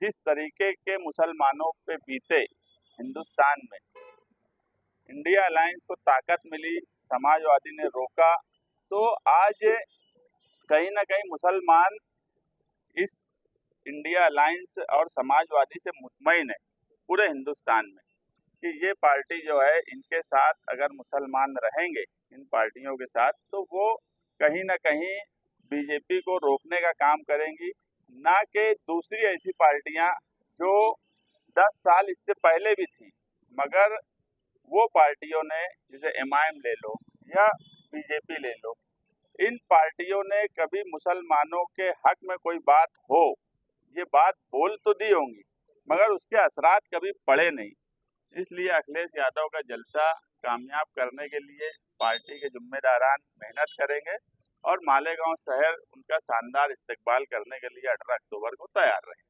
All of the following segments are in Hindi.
जिस तरीके के मुसलमानों पे बीते हिंदुस्तान में, इंडिया अलायंस को ताकत मिली, समाजवादी ने रोका, तो आज कहीं ना कहीं मुसलमान इस इंडिया अलायंस और समाजवादी से मुतमईन है पूरे हिंदुस्तान में कि ये पार्टी जो है, इनके साथ अगर मुसलमान रहेंगे, इन पार्टियों के साथ, तो वो कहीं ना कहीं बीजेपी को रोकने का काम करेंगी, ना कि दूसरी ऐसी पार्टियां जो 10 साल इससे पहले भी थी, मगर वो पार्टियों ने, जैसे एमआईएम ले लो या बीजेपी ले लो, इन पार्टियों ने कभी मुसलमानों के हक में कोई बात हो, ये बात बोल तो दी होंगी, मगर उसके असरात कभी पड़े नहीं। इसलिए अखिलेश यादव का जलसा कामयाब करने के लिए पार्टी के जिम्मेदारान मेहनत करेंगे और मालेगांव शहर उनका शानदार इस्तकबाल करने के लिए 18 अक्टूबर को तैयार रहे।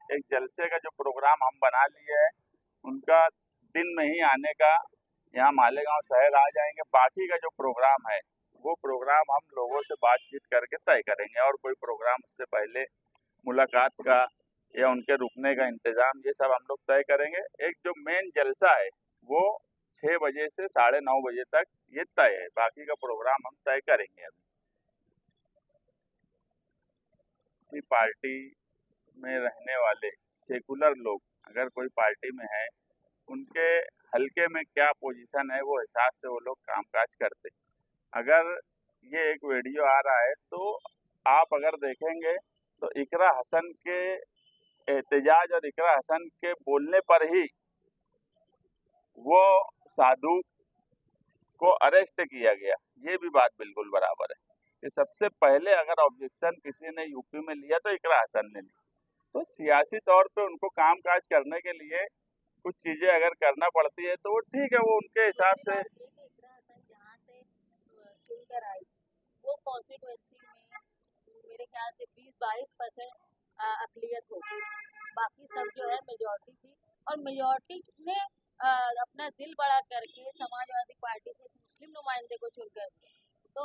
एक जलसे का जो प्रोग्राम हम बना लिए है, उनका दिन में ही आने का, यहाँ मालेगांव शहर आ जाएंगे। बाकी का जो प्रोग्राम है, वो प्रोग्राम हम लोगों से बातचीत करके तय करेंगे, और कोई प्रोग्राम उससे पहले मुलाकात का या उनके रुकने का इंतजाम, ये सब हम लोग तय करेंगे। एक जो मेन जलसा है वो 6 बजे से 9:30 बजे तक ये तय है, बाकी का प्रोग्राम हम तय करेंगे। अभी किसी पार्टी में रहने वाले सेकुलर लोग अगर कोई पार्टी में है, उनके हल्के में क्या पोजीशन है, वो हिसाब से वो लोग कामकाज करते। अगर ये एक वीडियो आ रहा है तो आप अगर देखेंगे तो इकरा हसन के एहतजाज और इकरा हसन के बोलने पर ही वो साधु को अरेस्ट किया गया, ये भी बात बिल्कुल बराबर है कि सबसे पहले अगर ऑब्जेक्शन किसी ने यूपी में लिया तो इकरा हसन ने लिया। तो सियासी तौर पे उनको कामकाज करने के लिए कुछ चीजें अगर करना पड़ती है तो वो ठीक है, वो उनके हिसाब से। वो कॉन्स्टिट्यूएंसी में मेरे ख्याल से 20-22% अकलियत होगी, बाकी सब जो है मेजॉरिटी थी, और मेजॉरिटी ने अपना दिल बड़ा करके समाजवादी पार्टी से मुस्लिम नुमाइंदे को चुनकर, तो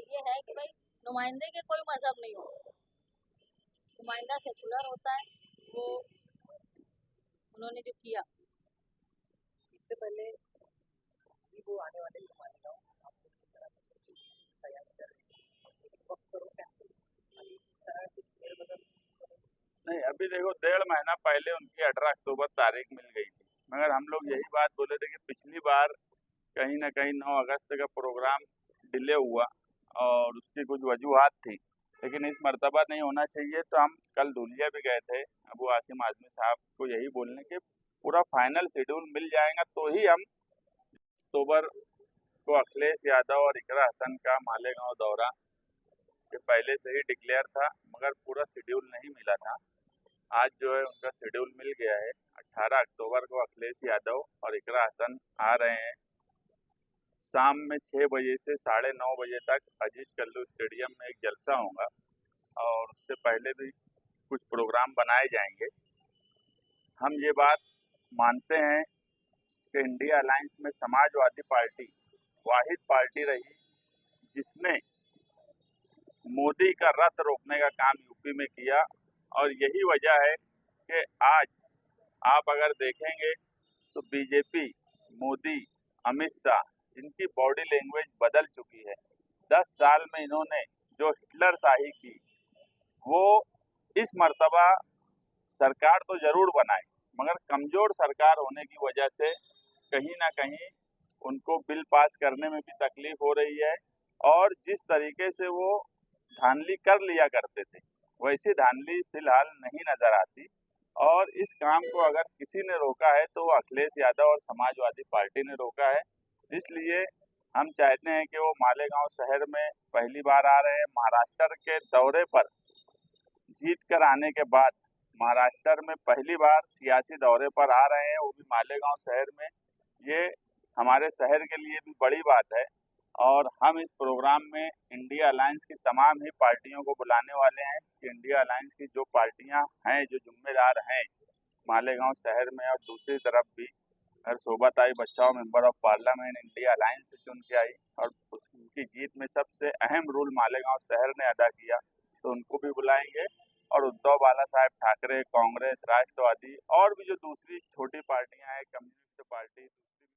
ये है कि भाई नुमाइंदे के कोई मजहब नहीं होता, नुमाइंदा सेकुलर होता है। वो उन्होंने जो किया, इससे पहले वो आने वाले नुमाइंदाओं नहीं, अभी देखो 1.5 महीना पहले उनकी 18 अक्टूबर तारीख मिल गई थी, मगर हम लोग यही बात बोले थे कि पिछली बार कहीं ना कहीं 9 अगस्त का प्रोग्राम डिले हुआ और उसकी कुछ वजूहत थी, लेकिन इस मर्तबा नहीं होना चाहिए। तो हम कल धुलिया भी गए थे अबू आसिम आजमी साहब को यही बोलने के पूरा फाइनल शेड्यूल मिल जाएगा तो ही हम अक्टूबर को अखिलेश यादव और इकरा हसन का मालेगांव दौरा, ये पहले से ही डिक्लेयर था मगर पूरा शेड्यूल नहीं मिला था। आज जो है उनका शेड्यूल मिल गया है। 18 अक्टूबर को अखिलेश यादव और इकरा हसन आ रहे हैं। शाम में 6 बजे से 9:30 बजे तक अजीज कल्लू स्टेडियम में एक जलसा होगा और उससे पहले भी कुछ प्रोग्राम बनाए जाएंगे। हम ये बात मानते हैं कि इंडिया अलायंस में समाजवादी पार्टी वाहिद पार्टी रही जिसने मोदी का रथ रोकने का काम यूपी में किया, और यही वजह है कि आज आप अगर देखेंगे तो बीजेपी, मोदी, अमित शाह, इनकी बॉडी लैंग्वेज बदल चुकी है। 10 साल में इन्होंने जो हिटलर शाही की, वो इस मर्तबा सरकार तो जरूर बनाए, मगर कमजोर सरकार होने की वजह से कहीं ना कहीं उनको बिल पास करने में भी तकलीफ हो रही है, और जिस तरीके से वो धांधली कर लिया करते थे वैसी धांधली फिलहाल नहीं नजर आती। और इस काम को अगर किसी ने रोका है तो अखिलेश यादव और समाजवादी पार्टी ने रोका है। इसलिए हम चाहते हैं कि वो मालेगांव शहर में पहली बार आ रहे हैं। महाराष्ट्र के दौरे पर जीत कर आने के बाद महाराष्ट्र में पहली बार सियासी दौरे पर आ रहे हैं, वो भी मालेगांव शहर में। ये हमारे शहर के लिए भी बड़ी बात है, और हम इस प्रोग्राम में इंडिया अलायंस की तमाम ही पार्टियों को बुलाने वाले हैं कि इंडिया अलायंस की जो पार्टियां हैं, जो जिम्मेदार हैं मालेगांव शहर में, और दूसरी तरफ भी अगर शोभाताई बच्चाओं member of parliament India alliance से चुन के आई, और उनकी जीत में सबसे अहम रोल मालेगांव शहर ने अदा किया। तो उनको भी बुलाएंगे। और उद्धव बाला साहेब ठाकरे, कांग्रेस, राष्ट्रवादी और भी जो दूसरी छोटी पार्टियां हैं, कम्युनिस्ट पार्टी